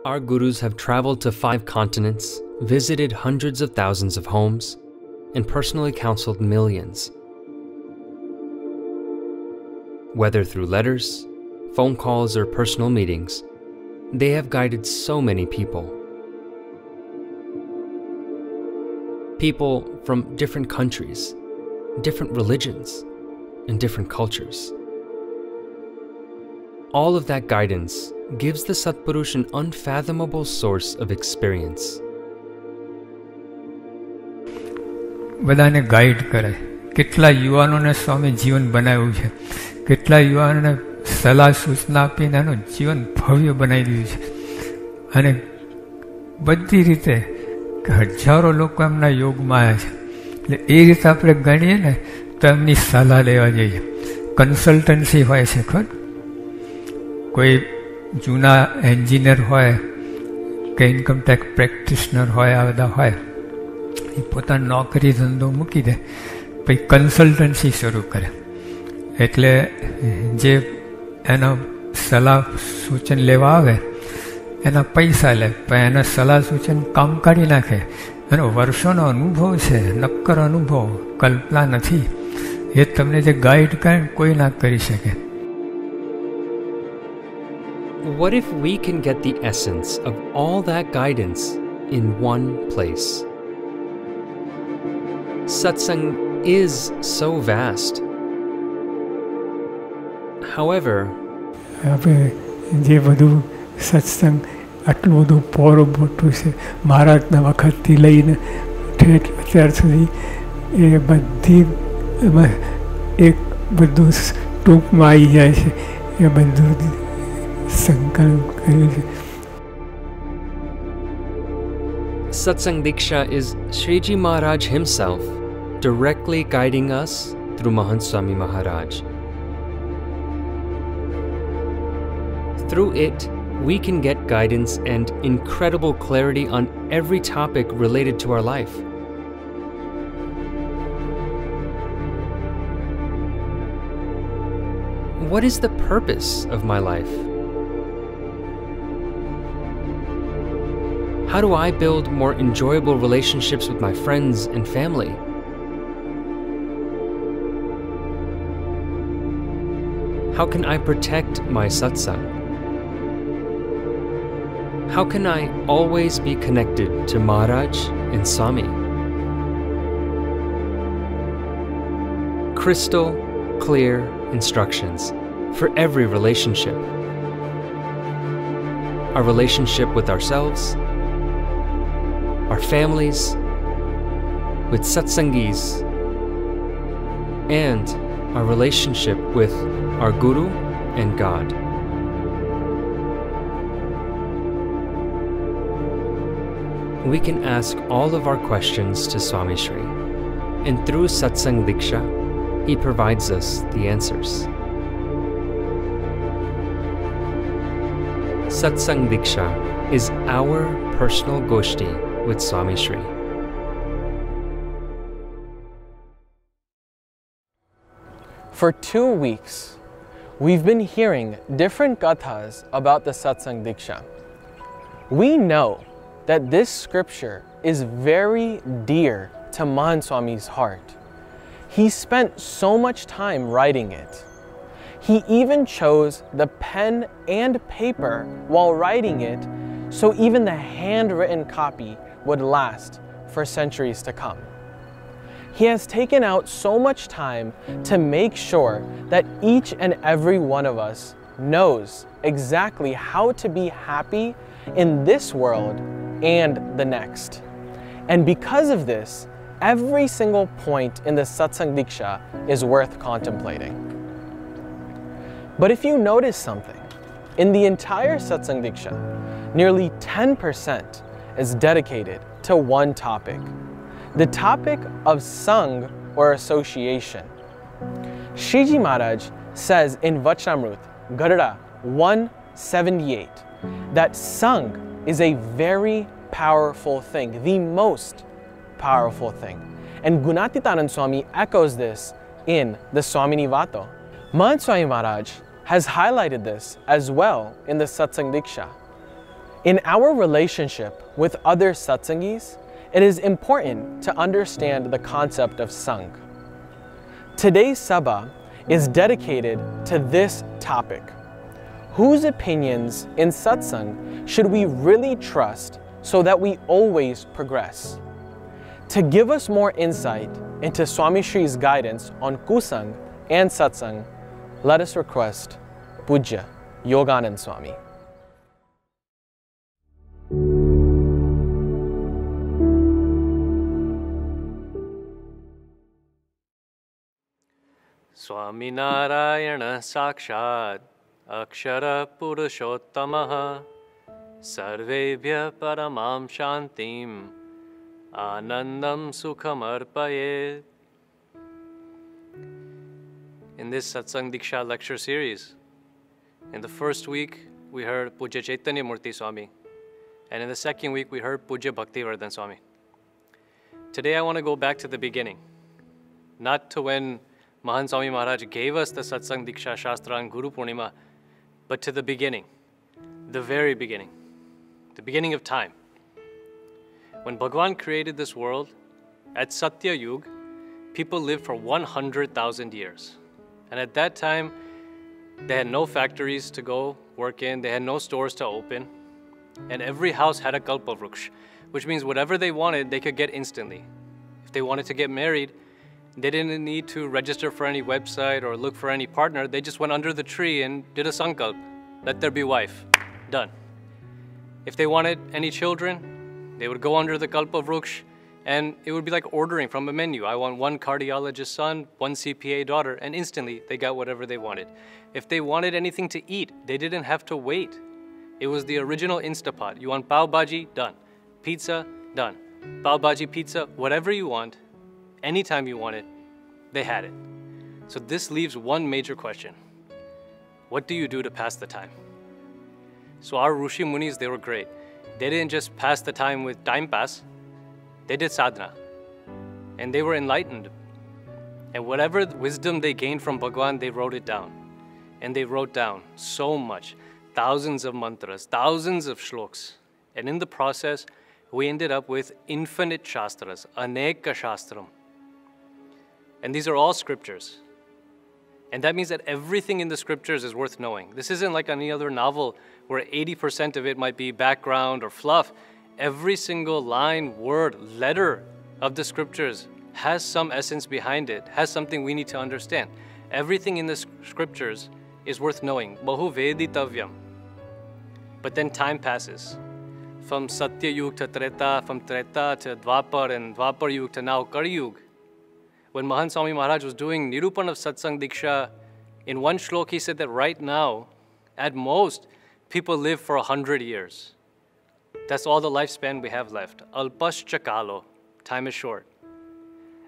Our gurus have traveled to 5 continents, visited hundreds of thousands of homes, and personally counseled millions. Whether through letters, phone calls, or personal meetings, they have guided so many people. People from different countries, different religions, and different cultures. All of that guidance gives the Satpurush an unfathomable source of experience. બધાને guide કરે. કેટલા યુવાનોને સ્વામી જીવન બનાવ્યું છે, કેટલા યુવાનોને સલાહ સૂચના આપીને એનું જીવન ભવ્ય બનાવી દીધું છે. અને બધી રીતે હજારો લોકો એમના યોગમાં આવ્યા છે. એટલે એ રીતે આપણે ગણીએ ને તો એમની સલાહ લેવા જઈએ. કન્સલ્ટન્સી હોય છે ખબર, કોઈ જૂના એન્જિનિયર હોય કે ઇન્કમટેક્સ પ્રેક્ટિશનર હોય, આ બધા હોય, એ પોતાની નોકરી ધંધો મૂકી દે, પછી કન્સલ્ટન્સી શરૂ કરે. એટલે જે એના સલાહ સૂચન લેવા આવે એના પૈસા લે, પણ એના સલાહ સૂચન કામ કાઢી નાખે. એનો વર્ષોનો અનુભવ છે, નક્કર અનુભવ, કલ્પના નથી. એ તમને જે ગાઈડ કરે કોઈ ના કરી શકે. What if we can get the essence of all that guidance in one place? Satsang is so vast. However, જે બધું સત્સંગ આટલું બધું પોરો મોટું છે, મહારાજના વખતથી લઈને ઠેઠ અત્યાર સુધી, એ બધી એક બધું ટૂંકમાં આવી જાય છે. એ બધું સંકલ્પ કર્યું છે. Satsang Diksha is Sriji Maharaj himself directly guiding us through Mahant Swami Maharaj. Through it, we can get guidance and incredible clarity on every topic related to our life. What is the purpose of my life? How do I build more enjoyable relationships with my friends and family? How can I protect my satsang? How can I always be connected to Maharaj and Swami? Crystal clear instructions for every relationship. Our relationship with ourselves, our families, with satsangis, and our relationship with our Guru and God. We can ask all of our questions to Swami Shri, and through Satsang Diksha, he provides us the answers. Satsang Diksha is our personal goshti with Swami Shri. For 2 weeks, we've been hearing different gathas about the Satsang Diksha. We know that this scripture is very dear to Mahant Swami's heart. He spent so much time writing it. He even chose the pen and paper while writing it, so even the handwritten copy would last for centuries to come. He has taken out so much time to make sure that each and every one of us knows exactly how to be happy in this world and the next. And because of this, every single point in the Satsang Diksha is worth contemplating. But if you notice something, in the entire Satsang Diksha, nearly 10% is dedicated to one topic, the topic of Sang or association. Sriji Maharaj says in Vachnamrut, Gadada 178, that Sang is a very powerful thing, the most powerful thing. And Gunatitanand Swami echoes this in the Swamini Vato. Mahant Swami Maharaj has highlighted this as well in the Satsang Diksha. In our relationship with other satsangis, it is important to understand the concept of Sang. Today's Sabha is dedicated to this topic. Whose opinions in satsang should we really trust so that we always progress? To give us more insight into Swami Shri's guidance on Kusang and satsang, let us request Pujya Yoganand Swami. Swami Narayana Sakshat Akshara Purushottamaha Sarvebhya Paramam Shantim Anandam Sukham Arpayet. In this Satsang Diksha lecture series, in the first week we heard Pujya Chaitanya Murti Swami, and in the second week we heard Pujya Bhaktivardhan Swami. Today I want to go back to the beginning, not to when Mahant Swami Maharaj gave us the Satsang Diksha Shastra on Guru Purnima, but to the beginning, the very beginning, the beginning of time. When Bhagwan created this world, at Satya Yuga, people lived for 100,000 years. And at that time, they had no factories to go work in, they had no stores to open, and every house had a kalpa vruksha, which means whatever they wanted, they could get instantly. If they wanted to get married, they didn't need to register for any website or look for any partner. They just went under the tree and did a sankalp. Let there be wife. Done. If they wanted any children, they would go under the kalpa vruksha, and it would be like ordering from a menu. I want one cardiologist son, one CPA daughter, and instantly they got whatever they wanted. If they wanted anything to eat, they didn't have to wait. It was the original Instapot. You want pav bhaji? Done. Pizza? Done. Pav bhaji pizza, whatever you want, anytime you want it, they had it. So this leaves one major question. What do you do to pass the time? So our Rishi Munis, they were great. They didn't just pass the time with time pass, they did sadhana. And they were enlightened. And whatever wisdom they gained from Bhagwan, they wrote it down. And they wrote down so much, thousands of mantras, thousands of shloks. And in the process, we ended up with infinite shastras, aneka shastram. And these are all scriptures. And that means that everything in the scriptures is worth knowing. This isn't like any other novel where 80% of it might be background or fluff. Every single line, word, letter of the scriptures has some essence behind it, has something we need to understand. Everything in the scriptures is worth knowing. Bahu veditavyam. But then time passes. From Satya Yuga to Treta, from Treta to Dwapar, and Dwapar Yuga to now Kali Yuga. When Mahant Swami Maharaj was doing Nirupan of Satsang Diksha, in one shlok he said that right now, at most, people live for 100 years. That's all the lifespan we have left. Alpascha kalo, time is short.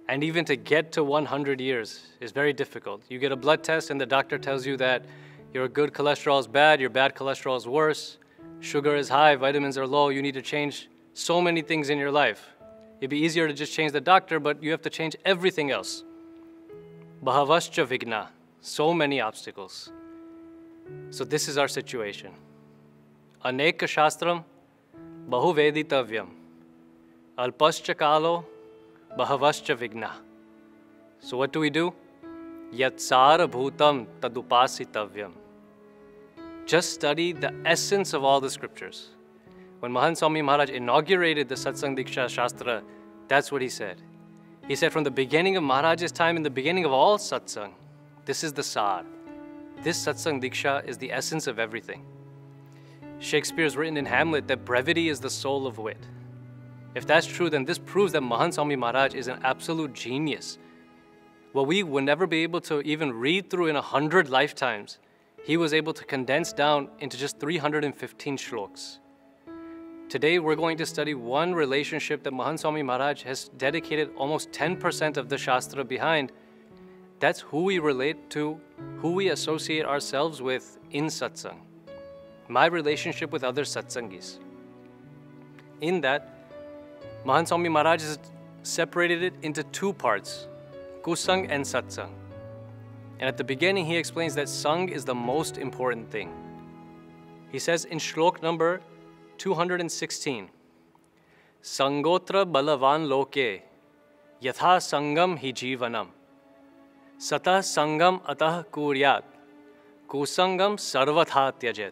And even to get to 100 years is very difficult. You get a blood test and the doctor tells you that your good cholesterol is bad, your bad cholesterol is worse, sugar is high, vitamins are low, you need to change so many things in your life. It'd be easier to just change the doctor, but you have to change everything else. Bahavascha vigna, so many obstacles. So this is our situation. Aneka shastram, bahu veditavyam. Alpascha kalo, bahavascha vigna. So what do? Yatsara bhutam tadupasitavyam. Just study the essence of all the scriptures. When Mahant Swami Maharaj inaugurated the Satsang Diksha Shastra, that's what he said. He said from the beginning of Maharaj's time, in the beginning of all satsang, this is the sar. This Satsang Diksha is the essence of everything. Shakespeare's written in Hamlet that brevity is the soul of wit. If that's true, then this proves that Mahant Swami Maharaj is an absolute genius. What we would never be able to even read through in 100 lifetimes, he was able to condense down into just 315 shloks. Today, we're going to study one relationship that Mahant Swami Maharaj has dedicated almost 10% of the Shastra behind. That's who we relate to, who we associate ourselves with in satsang. My relationship with other satsangis. In that, Mahant Swami Maharaj has separated it into two parts, kusang and satsang. And at the beginning, he explains that sang is the most important thing. He says in shlok number 216. Sangotra balavan loke yatha sangam hi jivanam satah sangam atah kuryat kusangam sarvatha tyajet.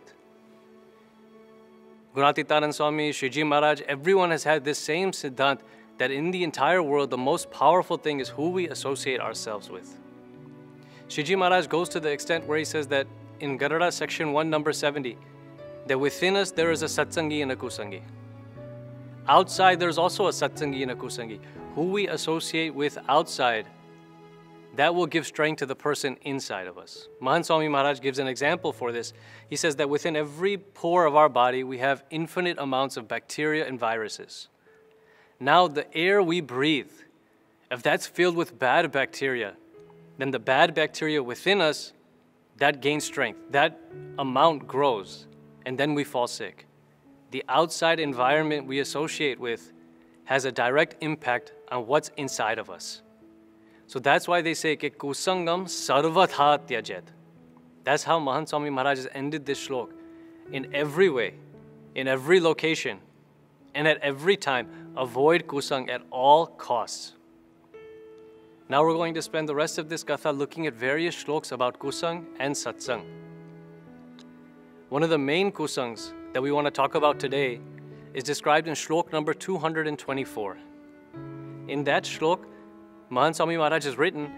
Gunatitanand Swami, Shriji Maharaj, everyone has had this same siddhant that in the entire world, the most powerful thing is who we associate ourselves with. Shriji Maharaj goes to the extent where he says that in Gadara section 1, number 70, that within us there is a satsangi and a kusangi. Outside there's also a satsangi and a kusangi. Who we associate with outside, that will give strength to the person inside of us. Mahant Swami Maharaj gives an example for this. He says that within every pore of our body, we have infinite amounts of bacteria and viruses. Now, the air we breathe, if that's filled with bad bacteria, then the bad bacteria within us, that gains strength. That amount grows, and then we fall sick. The outside environment we associate with has a direct impact on what's inside of us. So that's why they say, Ke kusangam sarvatha tyajet. That's how Mahant Swami Maharaj has ended this shlok. In every way, in every location, and at every time, avoid kusang at all costs. Now we're going to spend the rest of this katha looking at various shloks about kusang and satsang. One of the main kusangs that we want to talk about today is described in shlok number 224. In that shlok, Mahant Swami Maharaj has written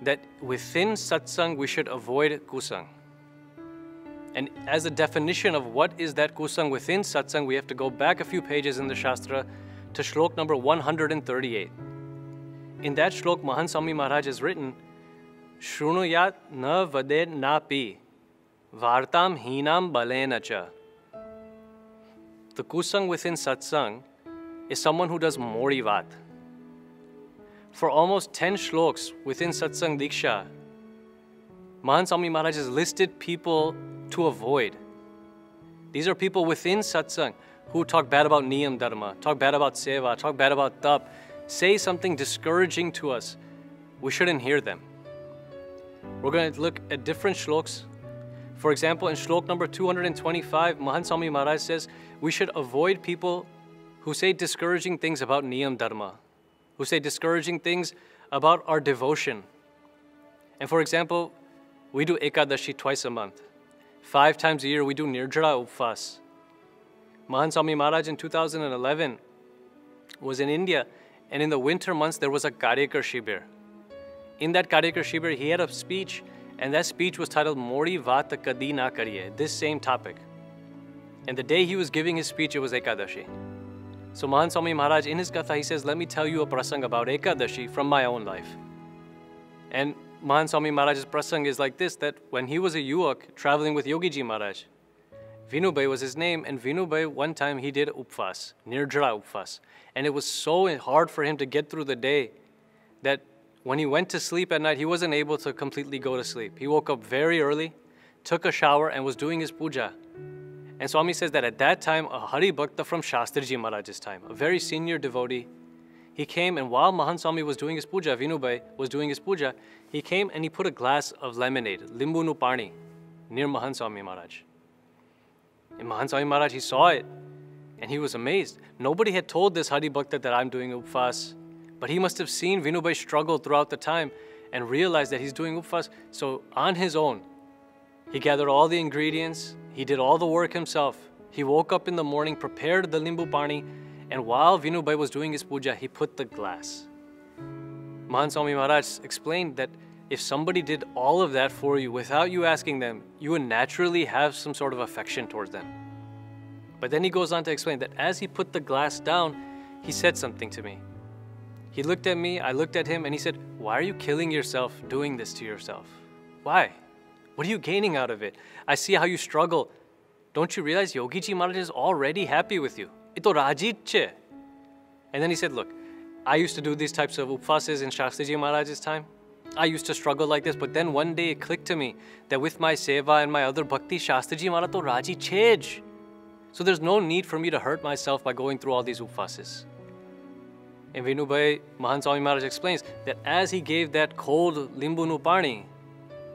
that within satsang we should avoid kusang. And as a definition of what is that kusang within satsang, we have to go back a few pages in the Shastra to shlok number 138. In that shlok, Mahant Swami Maharaj has written, Shrunuyat na vaded napi vartam hinam balena cha. The kusang within satsang is someone who does morivat. For almost 10 shloks within Satsang Diksha, Mahant Swami Maharaj has listed people to avoid. These are people within satsang who talk bad about niyam dharma, talk bad about seva, talk bad about tap, say something discouraging to us. We shouldn't hear them. We're going to look at different shloks. For example, in shlok number 225, Mahant Swami Maharaj says we should avoid people who say discouraging things about niyam dharma, who say discouraging things about our devotion. And for example, we do Ekadashi twice a month. 5 times a year we do Nirjala Upvas. Mahant Swami Maharaj in 2011 was in India, and in the winter months there was a Karyakar Shibir. In that Karyakar Shibir he had a speech, and that speech was titled Mori Vata Kadi Na Kariye, this same topic. And the day he was giving his speech, it was Ekadashi. So Mahant Swami Maharaj, in his katha, he says, let me tell you a prasang about Ekadashi from my own life. And Mahant Swami Maharaj's prasang is like this, that when he was a yuak traveling with Yogiji Maharaj, Vinubhai was his name, and Vinubhai, one time he did upvas, Nirjala Upvas. And it was so hard for him to get through the day that when he went to sleep at night, he wasn't able to completely go to sleep. He woke up very early, took a shower, and was doing his puja. And Swami says that at that time, a Hari Bhakta from Shastriji Maharaj's time, a very senior devotee, he came, and while Mahant Swami was doing his puja, Vinubhai was doing his puja, he came and he put a glass of lemonade, limbu nu pani, near Mahant Swami Maharaj. And Mahant Swami Maharaj, he saw it, and he was amazed. Nobody had told this Hari Bhakta that I'm doing upvas, but he must have seen Vinubhai struggle throughout the time and realized that he's doing upvas. So on his own, he gathered all the ingredients, he did all the work himself. He woke up in the morning, prepared the limbu pani, and while Vinubhai was doing his puja, he put the glass. Mahant Swami Maharaj explained that if somebody did all of that for you without you asking them, you would naturally have some sort of affection towards them. But then he goes on to explain that as he put the glass down, he said something to me. He looked at me, I looked at him, and he said, why are you killing yourself doing this to yourself? Why? What are you gaining out of it? I see how you struggle. Don't you realize Yogiji Maharaj is already happy with you? Ito Rajit che. And then he said, look, I used to do these types of upvases in Shastriji Maharaj's time. I used to struggle like this, but then one day it clicked to me that with my seva and my other bhakti, Shastriji Maharaj to Raji chej. So there's no need for me to hurt myself by going through all these upvases. And Vinubhai, Mahant Swami Maharaj explains that as he gave that cold limbu nu pani,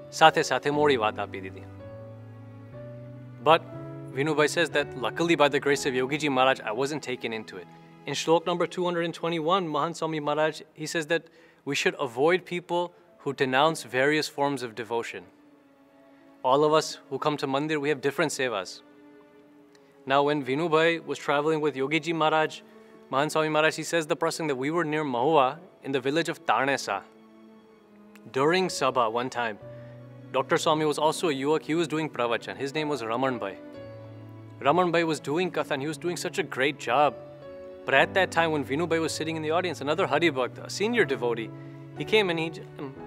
sathe sathe mori vat api didi. But Vinubai says that luckily by the grace of Yogiji Maharaj, I wasn't taken into it. In shlok number 221, Mahant Swami Maharaj, he says that we should avoid people who denounce various forms of devotion. All of us who come to Mandir, we have different sevas. Now when Vinubai was traveling with Yogiji Maharaj, Mahant Swami Maharaj, he says the prasang that we were near Mahua in the village of Tarnesa. During Sabha one time, Dr. Swami was also a yuak, he was doing pravachan. His name was Raman Bhai. Raman Bhai was doing katha and he was doing such a great job. But at that time when Vinubai was sitting in the audience, another Hari Bhakt, a senior devotee, he came and he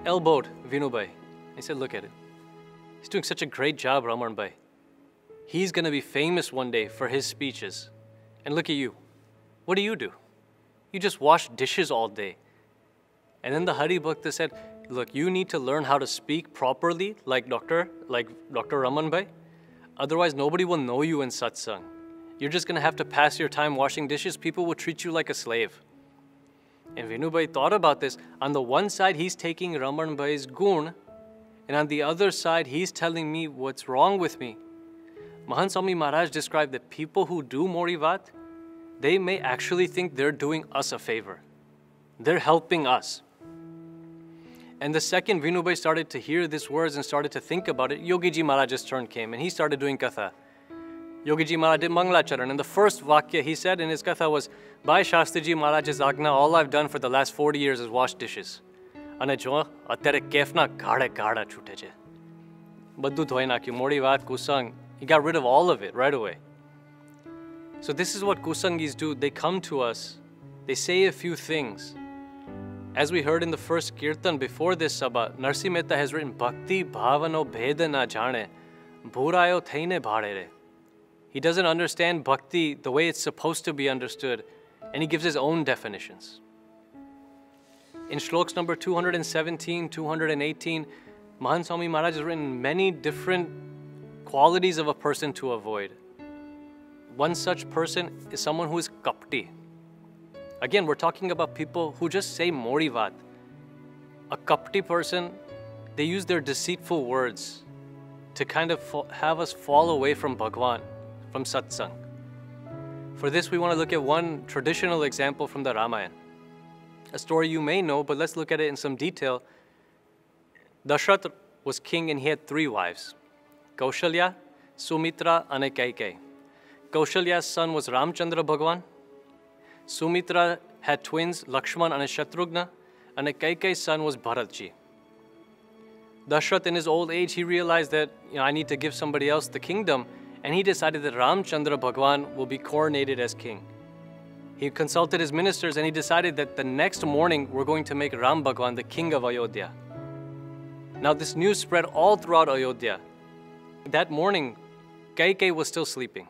elbowed Vinubai. He said, look at it. He's doing such a great job, Raman Bhai. He's going to be famous one day for his speeches. And look at you. What do? You just wash dishes all day. And then the Hari Bhakta said, look, you need to learn how to speak properly like Dr. Raman Bhai. Otherwise, nobody will know you in satsang. You're just going to have to pass your time washing dishes. People will treat you like a slave. And Vinubai thought about this. On the one side, he's taking Raman Bhai's gun, and on the other side, he's telling me what's wrong with me. Mahant Swami Maharaj described that people who do Morivat, they may actually think they're doing us a favor. They're helping us. And the second Vinubai started to hear these words and started to think about it, Yogiji Maharaj's turn came and he started doing katha. Yogiji Maharaj did Manglacharan, and the first vakya he said in his katha was, by Shastriji Maharaj's agna, all I've done for the last 40 years is wash dishes. Ane jo atyare kefna gaade gaada chute che. Baddu dhoi nakhyu, mori vat, kusang. He got rid of all of it right away. So this is what kusangis do. They come to us, they say a few things. As we heard in the first kirtan before this sabha, Narsi Mehta has written, Bhakti bhavano bheda na jane, bhurayo theine bharere. He doesn't understand bhakti the way it's supposed to be understood, and he gives his own definitions. In shloks number 217, 218, Mahant Swami Maharaj has written many different qualities of a person to avoid. One such person is someone who is kapti. Again, we're talking about people who just say morivat. A kapti person, they use their deceitful words to kind of have us fall away from Bhagwan, from satsang. For this, we want to look at one traditional example from the Ramayana. A story you may know, but let's look at it in some detail. Dashrath was king and he had 3 wives, Kaushalya, Sumitra, and Kaikeyi. Kaushalya's son was Ramchandra Bhagwan. Sumitra had twins, Lakshman and Shatrugna, and Kaikeyi's son was Bharatji. Dashrath, in his old age, he realized that, I need to give somebody else the kingdom, and he decided that Ramchandra Bhagwan will be coronated as king. He consulted his ministers and he decided that the next morning we're going to make Ram Bhagwan the king of Ayodhya. Now this news spread all throughout Ayodhya. That morning, Kaikeyi was still sleeping.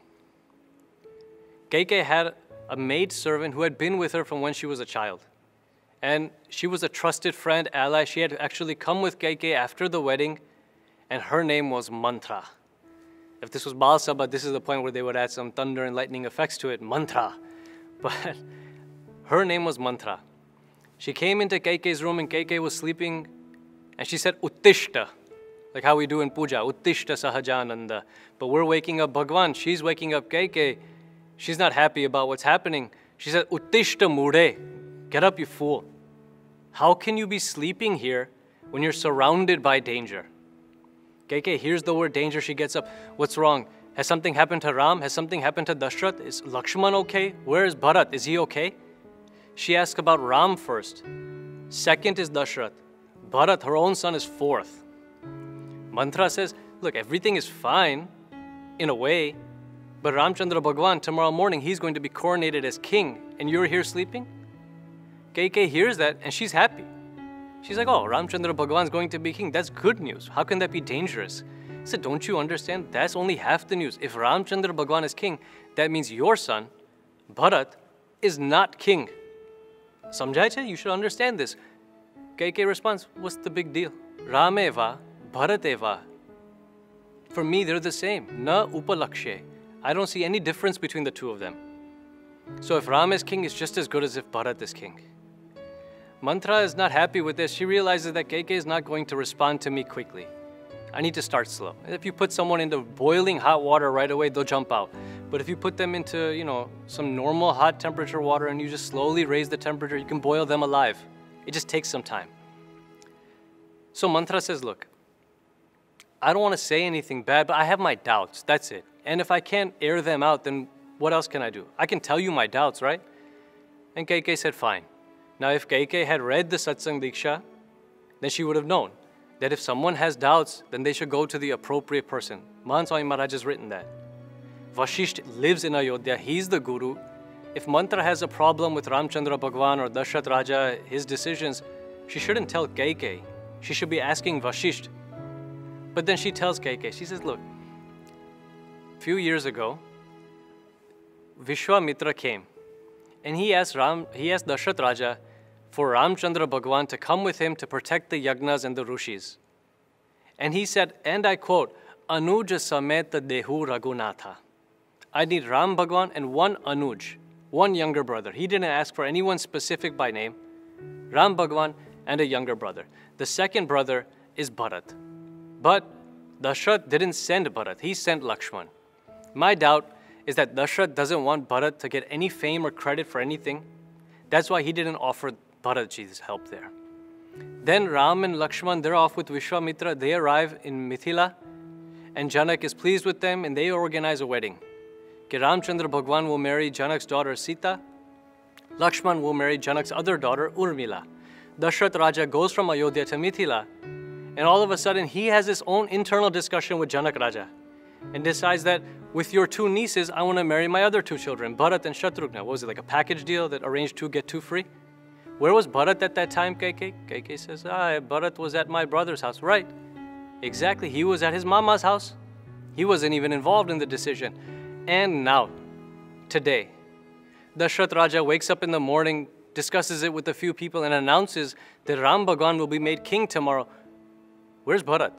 Kaikeyi had a maid servant who had been with her from when she was a child. And she was a trusted friend, ally. She had actually come with Kaikeyi after the wedding, and her name was Mantra. If this was Bal Sabha, this is the point where they would add some thunder and lightning effects to it, Mantra. But her name was Mantra. She came into Kaikeyi's room and Kaikeyi was sleeping, and she said, Uttishta, like how we do in puja, Uttishta Sahajananda. But we're waking up Bhagwan, she's waking up Kaikeyi. She's not happy about what's happening. She said, Uttishta Mure, get up, you fool. How can you be sleeping here when you're surrounded by danger? Kaikeyi hears the word danger, she gets up. What's wrong? Has something happened to Ram? Has something happened to Dashrath? Is Lakshman okay? Where is Bharat? Is he okay? She asks about Ram first. Second is Dashrath. Bharat, her own son, is 4th. Mantra says, look, everything is fine, in a way, but Ramchandra Bhagwan, tomorrow morning, he's going to be coronated as king, and you're here sleeping? Kaikeyi hears that, and she's happy. She's like, oh, Ramchandra Bhagwan's going to be king. That's good news. How can that be dangerous? He said, don't you understand? That's only half the news. If Ramchandra Bhagwan is king, that means your son, Bharat, is not king. Samjhai che? You should understand this. Kaikeyi responds, what's the big deal? Rameva, Bharateva. For me, they're the same. Na upalakshe. I don't see any difference between the two of them. So if Ram is king, it's just as good as if Bharat is king. Mantra is not happy with this. She realizes that Kaikeyi is not going to respond to me quickly. I need to start slow. If you put someone into boiling hot water right away, they'll jump out. But if you put them into, some normal hot temperature water and you just slowly raise the temperature, you can boil them alive. It just takes some time. So Mantra says, look, I don't want to say anything bad, but I have my doubts. That's it. And if I can't air them out, then what else can I do? I can tell you my doubts, right? And Kaikai said, fine. Now, if Kaikai had read the Satsang Diksha, then she would have known that if someone has doubts, then they should go to the appropriate person. Mahant Swami Maharaj has written that. Vashisht lives in Ayodhya. He's the guru. If Mantra has a problem with Ramchandra Bhagwan or Dashrath Raja, his decisions, she shouldn't tell Kaikai. She should be asking Vashisht. But then she tells Kaikai, she says, look, a few years ago, Vishwamitra came and he asked Dashrath Raja for Ramchandra Bhagwan to come with him to protect the yagnas and the rishis. And he said, and I quote, Anuja Sameta Dehu Raghunatha. I need Ram Bhagwan and one Anuj, one younger brother. He didn't ask for anyone specific by name. Ram Bhagwan and a younger brother. The second brother is Bharat. But Dashrath didn't send Bharat, he sent Lakshman. My doubt is that Dashrath doesn't want Bharat to get any fame or credit for anything. That's why he didn't offer Bharatji's help there. Then Ram and Lakshman, they're off with Vishwamitra. They arrive in Mithila and Janak is pleased with them and they organize a wedding. Ramchandra Bhagwan will marry Janak's daughter Sita. Lakshman will marry Janak's other daughter Urmila. Dashrath Raja goes from Ayodhya to Mithila and all of a sudden he has his own internal discussion with Janak Raja and decides that with your two nieces, I want to marry my other two children, Bharat and Shatrugna. What was it, like a package deal that arranged two get two free? Where was Bharat at that time, Kaikai? Kaikai says, Bharat was at my brother's house. Right, exactly, he was at his mama's house. He wasn't even involved in the decision. And now, today, Dashrath Raja wakes up in the morning, discusses it with a few people and announces that Ram Bhagwan will be made king tomorrow. Where's Bharat?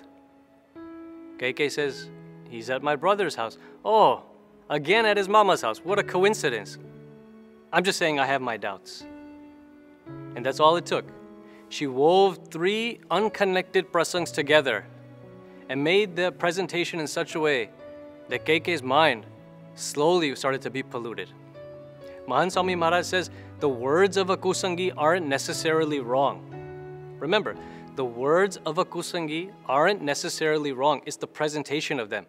Kaikai says, he's at my brother's house. Oh, again at his mama's house. What a coincidence. I'm just saying I have my doubts. And that's all it took. She wove 3 unconnected prasangs together and made the presentation in such a way that Kaikai's mind slowly started to be polluted. Mahant Swami Maharaj says the words of a kusangi aren't necessarily wrong. Remember, the words of a kusangi aren't necessarily wrong. It's the presentation of them.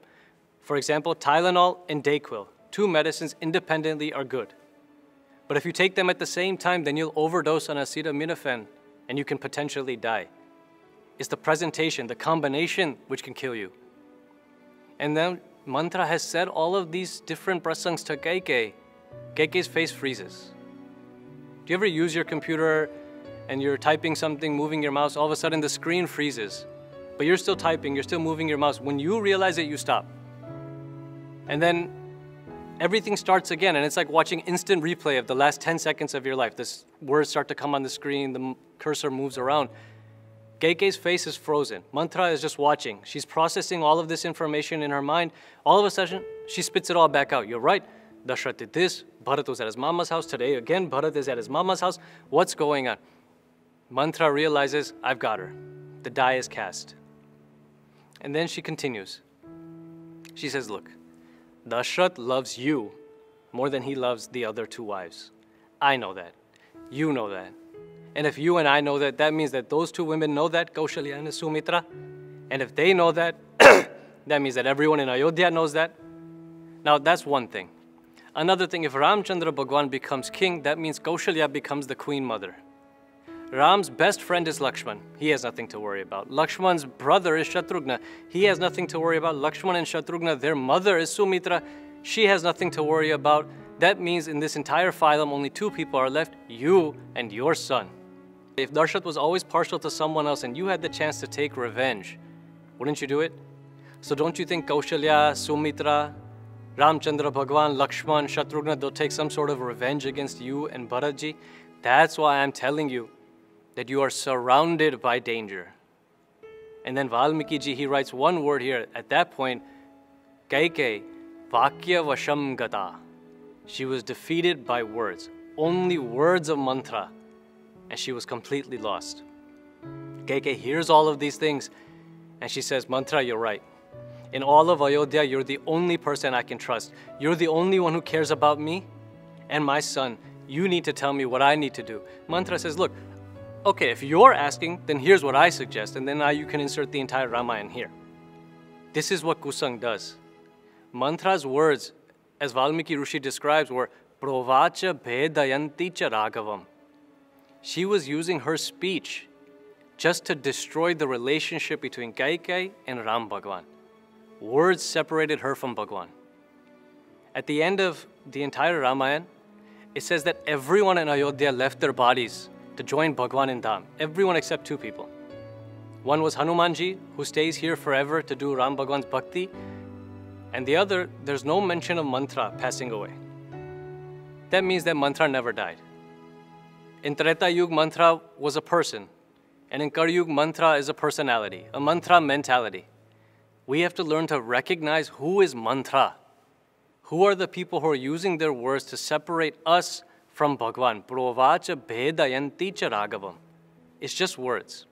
For example, Tylenol and Dayquil, 2 medicines independently are good. But if you take them at the same time, then you'll overdose on acetaminophen and you can potentially die. It's the presentation, the combination, which can kill you. And then Mantra has said all of these different prasangs to Kaikai. Kaikai's face freezes. Do you ever use your computer and you're typing something, moving your mouse, all of a sudden the screen freezes, but you're still typing, you're still moving your mouse. When you realize it, you stop. And then everything starts again, and it's like watching instant replay of the last 10 seconds of your life. This words start to come on the screen, the cursor moves around. Kaikai's face is frozen. Mantra is just watching. She's processing all of this information in her mind. All of a sudden, she spits it all back out. You're right, Dashrath did this, Bharat was at his mama's house. Today, again, Bharat is at his mama's house. What's going on? Mantra realizes, I've got her. The die is cast. And then she continues. She says, look, Dashrath loves you more than he loves the other 2 wives. I know that. You know that. And if you and I know that, that means that those 2 women know that, Kaushalya and Sumitra. And if they know that, that means that everyone in Ayodhya knows that. Now, that's one thing. Another thing, if Ramchandra Bhagwan becomes king, that means Kaushalya becomes the queen mother. Ram's best friend is Lakshman. He has nothing to worry about. Lakshman's brother is Shatrugna. He has nothing to worry about. Lakshman and Shatrugna, their mother is Sumitra. She has nothing to worry about. That means in this entire phylum, only 2 people are left, you and your son. If Dashrath was always partial to someone else and you had the chance to take revenge, wouldn't you do it? So don't you think Kaushalya, Sumitra, Ramchandra Bhagwan, Lakshman, Shatrugna, they'll take some sort of revenge against you and Bharatji? That's why I'm telling you that you are surrounded by danger. And then Valmiki ji, he writes one word here. At that point, Kaikai, Vakya Vasham Gata. She was defeated by words, only words of mantra, and she was completely lost. Kaikai hears all of these things, And she says, Mantra, you're right. In all of Ayodhya, you're the only person I can trust. You're the only one who cares about me and my son. You need to tell me what I need to do. Mantra says, look, okay, if you're asking, then here's what I suggest. And then now you can insert the entire Ramayana here. This is what Kusang does. Mantra's words, as Valmiki Rishi describes, were Provacha Bhedayanti cha Raghavam. She was using her speech just to destroy the relationship between Kaikai and Ram Bhagwan. Words separated her from Bhagwan. At the end of the entire Ramayana, it says that everyone in Ayodhya left their bodies to join Bhagwan in Dham. Everyone except two people. One was Hanumanji, who stays here forever to do Ram Bhagwan's bhakti. And the other, there's no mention of Mantra passing away. That means that Mantra never died. In Treta Yuga, Mantra was a person. And in Kali Yuga, Mantra is a personality, a Mantra mentality. We have to learn to recognize who is Mantra. Who are the people who are using their words to separate us from Bhagwan? Provacha Bhedayanti cha Raghavam. It's just words.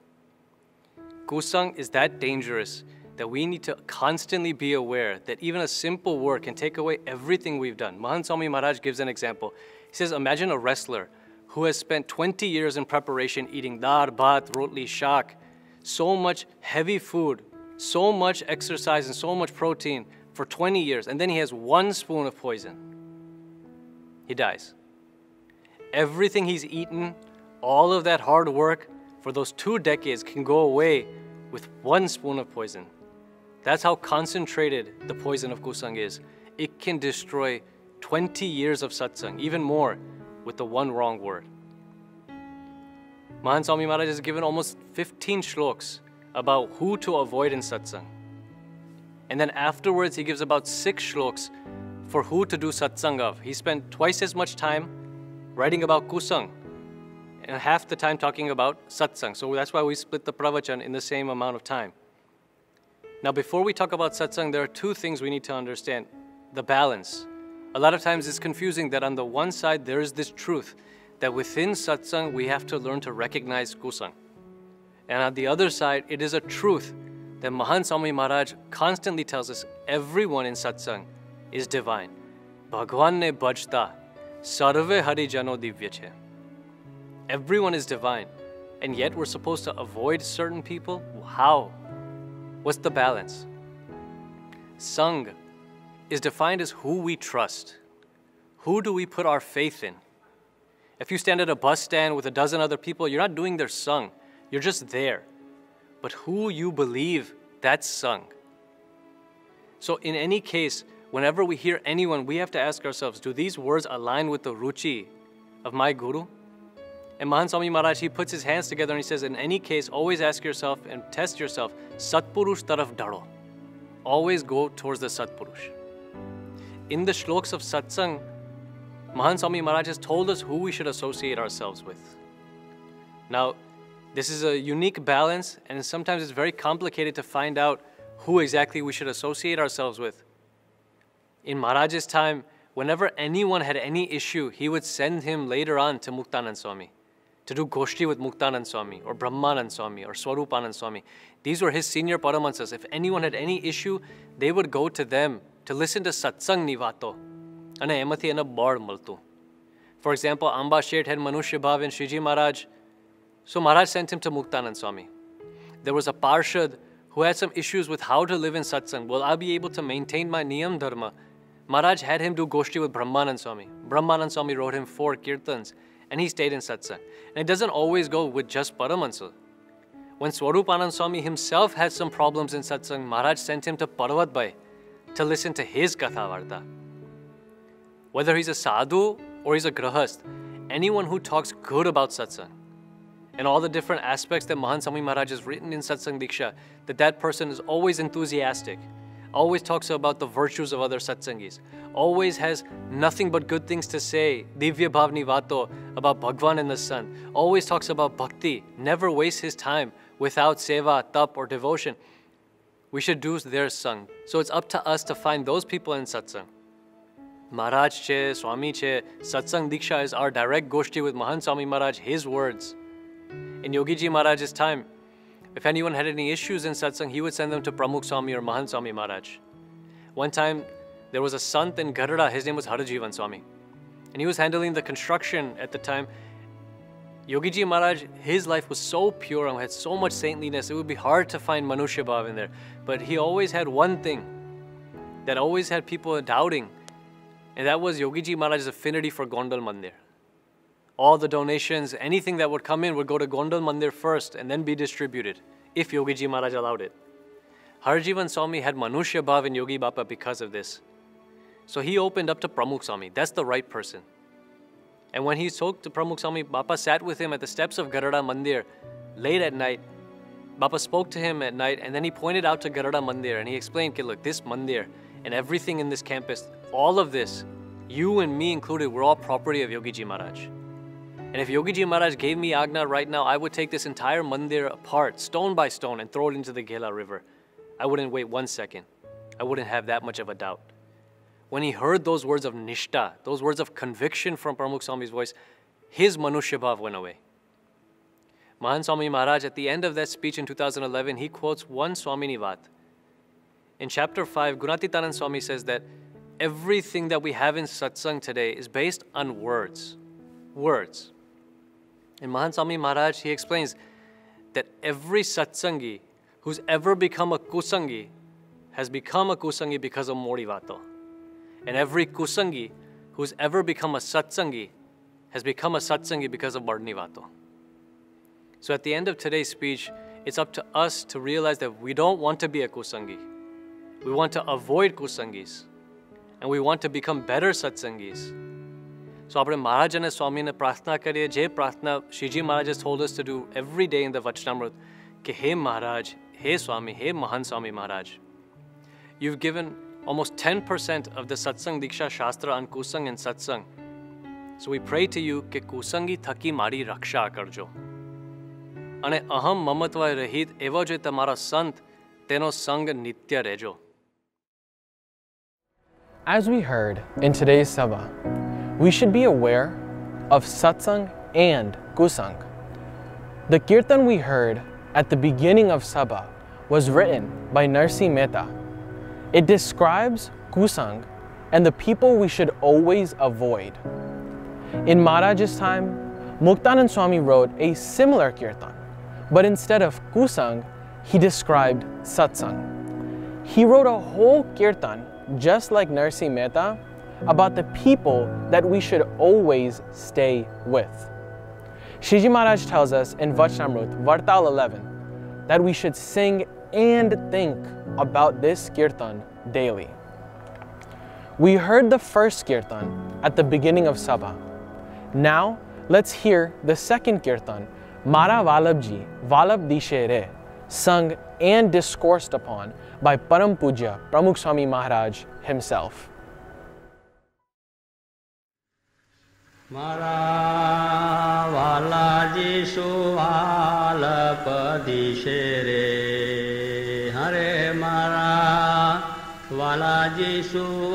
Kusang is that dangerous that we need to constantly be aware that even a simple word can take away everything we've done. Mahant Swami Maharaj gives an example. He says, imagine a wrestler who has spent 20 years in preparation eating dar, bhat, rotli, shak, so much heavy food, so much exercise and so much protein for 20 years, and then he has 1 spoon of poison. He dies. Everything he's eaten, all of that hard work for those 2 decades can go away with 1 spoon of poison. That's how concentrated the poison of Kusang is. It can destroy 20 years of satsang, even more, with the 1 wrong word. Mahant Swami Maharaj has given almost 15 shloks about who to avoid in satsang. And then afterwards, he gives about 6 shloks for who to do satsang of. He spent twice as much time writing about Kusang and half the time talking about satsang. So that's why we split the pravachan in the same amount of time. Now, before we talk about satsang, there are 2 things we need to understand. The balance. A lot of times it's confusing that on the one side, there is this truth that within satsang, we have to learn to recognize Kusang. And on the other side, it is a truth that Mahant Swami Maharaj constantly tells us everyone in satsang is divine. Bhagwan ne bhajta, sarve hari jano divya che. Everyone is divine, and yet we're supposed to avoid certain people? How? What's the balance? Sangha is defined as who we trust. Who do we put our faith in? If you stand at a bus stand with a dozen other people, you're not doing their sangha. You're just there. But who you believe, that's sangha. So in any case, whenever we hear anyone, we have to ask ourselves, do these words align with the ruchi of my guru? And Mahant Swami Maharaj, he puts his hands together and he says, in any case, always ask yourself and test yourself, Satpurush taraf daro. Always go towards the Satpurush. In the shloks of satsang, Mahant Swami Maharaj has told us who we should associate ourselves with. Now, this is a unique balance, and sometimes it's very complicated to find out who exactly we should associate ourselves with. In Maharaj's time, whenever anyone had any issue, he would send him later on to Muktanand Swami, to do Goshti with Muktanand Swami, or Brahmanand Swami, or Swarupanand Swami. These were his senior paramahansas. If anyone had any issue, they would go to them to listen to Satsang Nivato. And emathi ena bad maltu. For example, Amba Shet had Manushya Bhav in Shiji Maharaj. So Maharaj sent him to Muktanand Swami. There was a Parshad who had some issues with how to live in satsang. Will I be able to maintain my niyam dharma? Maharaj had him do Goshti with Brahmanand Swami. Brahmanand Swami wrote him 4 kirtans, and he stayed in satsang. And it doesn't always go with just Paramahansa. When Swarupanand Swami himself had some problems in satsang, Maharaj sent him to Parvat Bhai to listen to his Katha Varta. Whether he's a sadhu or he's a grahast, anyone who talks good about satsang and all the different aspects that Mahant Swami Maharaj has written in Satsang Diksha, that person is always enthusiastic, always talks about the virtues of other satsangis, always has nothing but good things to say, Divya Bhavni Vato, about Bhagwan and the Son, always talks about bhakti, never wastes his time without seva, tap or devotion. We should do their sang. So it's up to us to find those people in satsang. Maharaj che, Swami che, Satsang Diksha is our direct Goshti with Mahant Swami Maharaj, his words. In Yogiji Maharaj's time, If anyone had any issues in satsang, he would send them to Pramukh Swami or Mahant Swami Maharaj. One time, there was a sant in Gadada, his name was Harajivan Swami. And he was handling the construction at the time. Yogiji Maharaj, his life was so pure and had so much saintliness, it would be hard to find Manushya Bhav in there. But he always had one thing that always had people doubting, and that was Yogiji Maharaj's affinity for Gondal Mandir. All the donations, anything that would come in would go to Gondal Mandir first and then be distributed, if Yogiji Maharaj allowed it. Harajivan Swami had Manushya Bhav in Yogi Bapa because of this. So he opened up to Pramukh Swami. That's the right person. And when he spoke to Pramukh Swami, Bapa sat with him at the steps of Gadada Mandir late at night. Bapa spoke to him at night, and then he pointed out to Gadada Mandir and he explained, okay, look, this Mandir and everything in this campus, all of this, you and me included, we're all property of Yogiji Maharaj. And if Yogiji Maharaj gave me Agna right now, I would take this entire Mandir apart, stone by stone, and throw it into the Ghela River. I wouldn't wait 1 second. I wouldn't have that much of a doubt. When he heard those words of Nishta, those words of conviction from Pramukh Swami's voice, his Manushya Bhav went away. Mahant Swami Maharaj, at the end of that speech in 2011, he quotes one Swamini Vat. In chapter 5, Gunatitanand Swami says that everything that we have in satsang today is based on words. Words. In Mahant Swami Maharaj, he explains that every satsangi who's ever become a kusangi has become a kusangi because of Morivato. And every kusangi who's ever become a satsangi has become a satsangi because of Varnivato. So at the end of today's speech, it's up to us to realize that we don't want to be a kusangi. We want to avoid kusangis. And we want to become better satsangis. So આપણે મહારાજ અને સ્વામીને પ્રાર્થના કરીએ, જે પ્રાર્થના શ્રીજી મહારાજ has told us to do every day in the Vachanamrut, કે હે મહારાજ, હે સ્વામી, હે મહાન Swami Maharaj, you've given almost 10% of the Satsang Diksha Shastra on Kusang and Satsang. So we pray to you કે કુસંગી થકી મારી રક્ષા કરજો. અને અહમ મમત્વ રહિત એવો જે તમારો સંત, તેનો સંગ નિત્ય રહેજો. As we heard in today's Sabha, we should be aware of Satsang and Kusang. The Kirtan we heard at the beginning of Sabha was written by Narsi Mehta. It describes Kusang and the people we should always avoid. In Maharaj's time, Muktanand Swami wrote a similar Kirtan, but instead of Kusang, he described Satsang. He wrote a whole Kirtan, just like Narsi Mehta, about the people that we should always stay with. Shiji Maharaj tells us in Vachanamrut, Vartal 11, that we should sing and think about this Kirtan daily. We heard the first Kirtan at the beginning of Sabha. Now, let's hear the second Kirtan, Mara Vallabhji, Vallabh Dishe Re, sung and discoursed upon by Param Puja Pramukh Swami Maharaj himself. Mara Vallabhji Vallabh Dishe Re, Hare Mara Vallabhji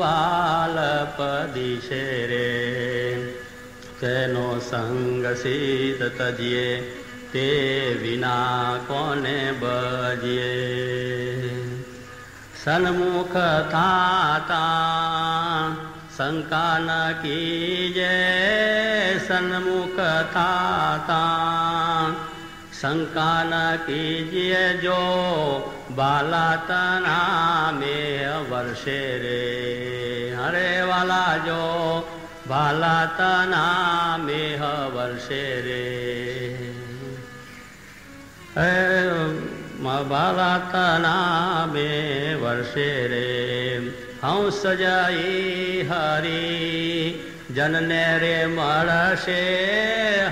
Vallabh Dishe Re, Teno Sang Sid Tajye, Te Vina Kone Bajye, Sanmukha Thata Sanka na कीजे, सन्मुख था शंका न कीजिए, जो बालातना में वर्षे रे, हरे वाला जो बालातना में वर्षे रे, बालातना में वर्षे रे, हंस जाई हरि जनने रे मरशे,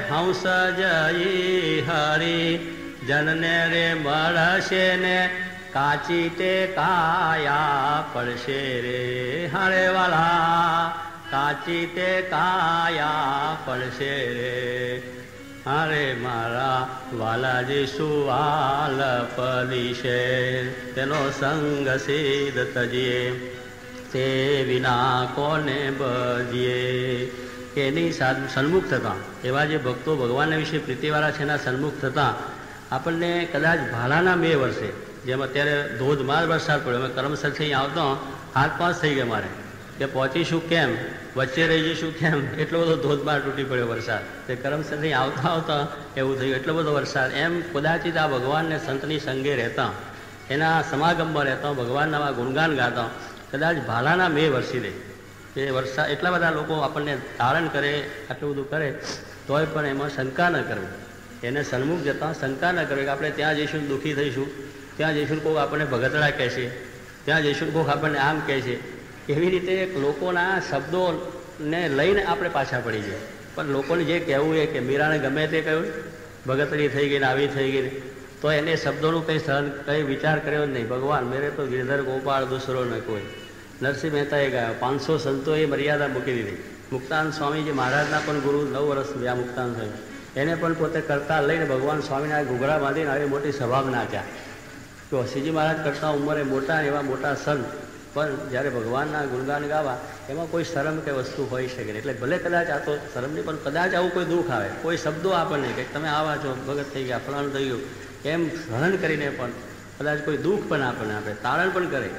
हंस जाई हरि जनने रे मरशे ने, काची ते काया पड़शे रे, हरे वाला काची ते काया पड़शे रे, हरे मारा वालाजी सुवाल पदिशे, तेनो संग सिद्ध तजिए, તે વિના કોને બજીએ. કે એની સન્મુખ થતા, એવા જે ભક્તો ભગવાનના વિશે પ્રીતિવાળા છે એના સન્મુખ થતા આપણને કદાચ ભાલાના 2 વર્ષે, જેમ અત્યારે ધોધમાર વરસાદ પડ્યો, અમે કરમસરથી આવતો 7-5 થઈ ગયા મારે કે પહોંચીશું કેમ, વચ્ચે રહી જઈશું કેમ, એટલો બધો ધોધમાર તૂટી પડ્યો વરસાદ. તે કરમસરથી આવતા એવું થયું, એટલો બધો વરસાદ. એમ કદાચિત આ ભગવાનને સંતની સંગે રહેતા, એના સમાગમમાં રહેતા, ભગવાનના ગુણગાન ગાતા, કદાચ ભાલાના 2 વર્ષી રહે એ વરસાદ. એટલા બધા લોકો આપણને તારણ કરે, આટલું બધું કરે, તોય પણ એમાં શંકા ન કરવી. એને સન્મુખ જતાં શંકા ન કરવી કે આપણે ત્યાં જઈશું દુઃખી થઈશું, ત્યાં જઈશું કોઈક આપણને ભગતડા કહેશે, ત્યાં જઈશું કોઈક આપણને આમ કહે છે. એવી રીતે લોકોના શબ્દોને લઈને આપણે પાછા પડી ગયા. પણ લોકોને જે કહેવું એ કે મીરાને ગમે તે કહ્યું, ભગતડી થઈ ગઈ ને આવી થઈ ગઈ, તો એને શબ્દોનું કંઈ વિચાર કર્યો જ નહીં. ભગવાન મેરે તો ગિરધર ગોપાળ દૂસરો ન કોઈ. નરસિંહ મહેતાએ ગાયો. 500 સંતોએ મર્યાદા મૂકી દીધી. મુક્તાનંદ સ્વામીજી મહારાજના પણ ગુરુ 9 વર્ષ થયા મુક્તાનંદ સ્વામી, એને પણ પોતે કરતા લઈને ભગવાન સ્વામીના ઘૂઘરા બાંધીને આવી મોટી સભામાં નાખ્યા. તો શ્રીજી મહારાજ કરતાં ઉંમરે મોટા એવા મોટા સંત, પણ જ્યારે ભગવાનના ગુણગાન ગાવા એમાં કોઈ શરમ કે વસ્તુ હોઈ શકે નહીં. એટલે ભલે કદાચ આ તો શરમ નહીં, પણ કદાચ આવું કોઈ દુઃખ આવે, કોઈ શબ્દો આપણને કે તમે આવા છો, ભગત થઈ ગયા, ફલાણું થઈ ગયું, એમ સહન કરીને પણ કદાચ કોઈ દુઃખ પણ આપણને આપે, તારણ પણ કરે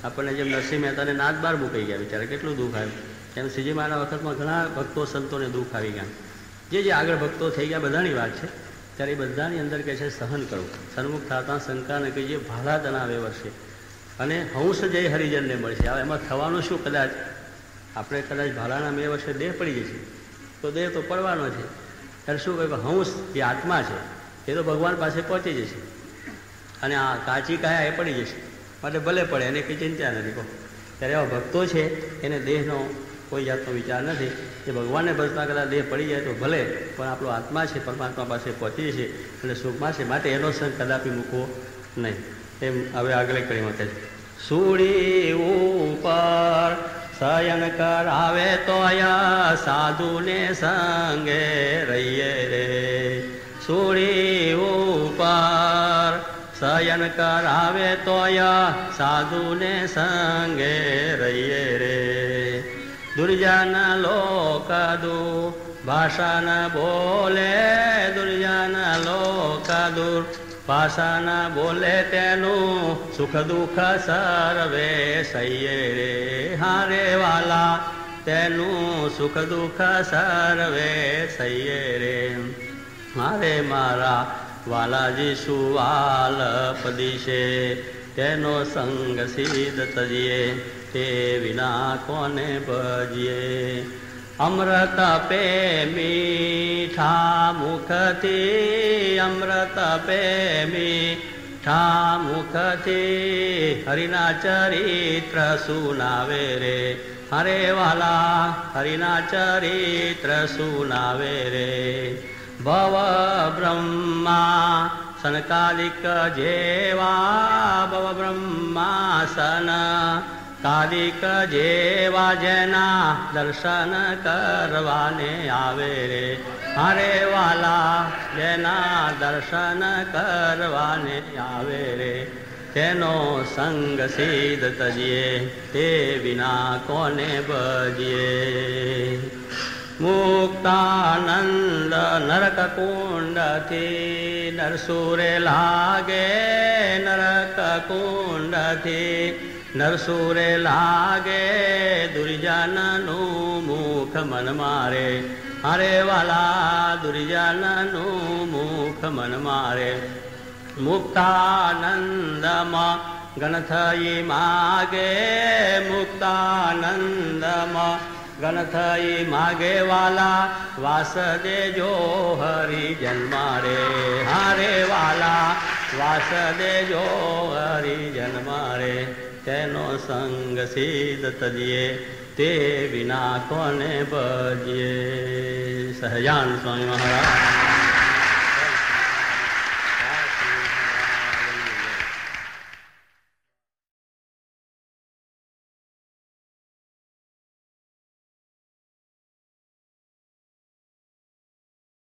આપણને. જેમ નરસિંહ મહેતાને નાદ બાર મૂકાઈ ગયા, બિચારા કેટલું દુઃખ આવ્યું. એમ શ્રીજી મહારાજના વખતમાં ઘણા ભક્તો સંતોને દુઃખ આવી ગયા. જે આગળ ભક્તો થઈ ગયા બધાની વાત છે, ત્યારે એ બધાની અંદર કહે છે સહન કરવું, સન્મુખ થતા શંકા ન કહીએ, ભાલા તનાવે વર્ષે અને હંસ જય હરિજનને મળશે. હવે એમાં થવાનું શું, કદાચ આપણે કદાચ ભાલાના 2 વર્ષે દેહ પડી જશે, તો દેહ તો પડવાનો છે. ત્યારે શું કહ્યું, હંસ જે આત્મા છે એ તો ભગવાન પાસે પહોંચી જશે, અને આ કાચી કાયા એ પડી જશે. માટે ભલે પડે, એને કંઈ ચિંતા નથી. કહો ત્યારે એવા ભક્તો છે એને દેહનો કોઈ જાતનો વિચાર નથી. એ ભગવાનને ભજતા કદાચ દેહ પડી જાય તો ભલે, પણ આપણો આત્મા છે પરમાત્મા પાસે પહોંચી જશે અને સુખમાં છે. માટે એનો સંગ કદાપી મૂકવો નહીં. એમ હવે આગળ કડીમાં કહે છે, સુડી ઉપર શયન કરાવે તો સાધુને સંગે રહીએ રે. સુડી ઉપર શયન કરાવે તો સાધુને સંગે રહીએ રે. દુર્જન લોક ભાષા ન બોલે, દુર્જન લોક ભાષા ન બોલે, તેનું સુખ દુઃખ સર્વે સહીએ રે. હારે વાલા તેનું સુખ દુઃખ સર્વે સહીએ રે. મારે મારા વાલાજી સુવાલ પદીશે, તેનો સંગ સિદ્ધ તજીએ, તે વિના કોને ભજીએ. અમૃત પે મીઠા મુખથી, અમૃત પે મીઠા મુખથી, હરિના ચરિત્ર સુનાવે રે. હરે વાલા હરિના ચરિત્ર સુનાવે રે. ભવ બ્રહ્મા સનકાલિક જેવા, ભવ બ્રહ્માસન કાલિક જેવા, જેના દર્શન કરવાને આવે રે. હરે વાલા જેના દર્શન કરવાને આવે રે, તેનો સંગ સિદ્ધ તજીએ, તે વિના કોને ભજીએ. મુક્તાનંદ નરક કુંડથી, નરસુરે લાગે નરક કુંડથી, નરસુરે લાગે દુર્જનનું મુખ મન મારે. હરે વાલા દુર્જનનું મુખ મન મારે. મુક્તાનંદમાં ગણ થઈ માગે, મુક્તાનંદમાં ગણ થઈ માગે, વાલા વાસ દેજો હરિજન મારે. હારે વાલા વાસ દેજો હરિજન મારે, તેનો સંગ સિદ્ધ તજીએ, તે વિના કોને ભજીએ. સહજાન સ્વામી મહારાજ.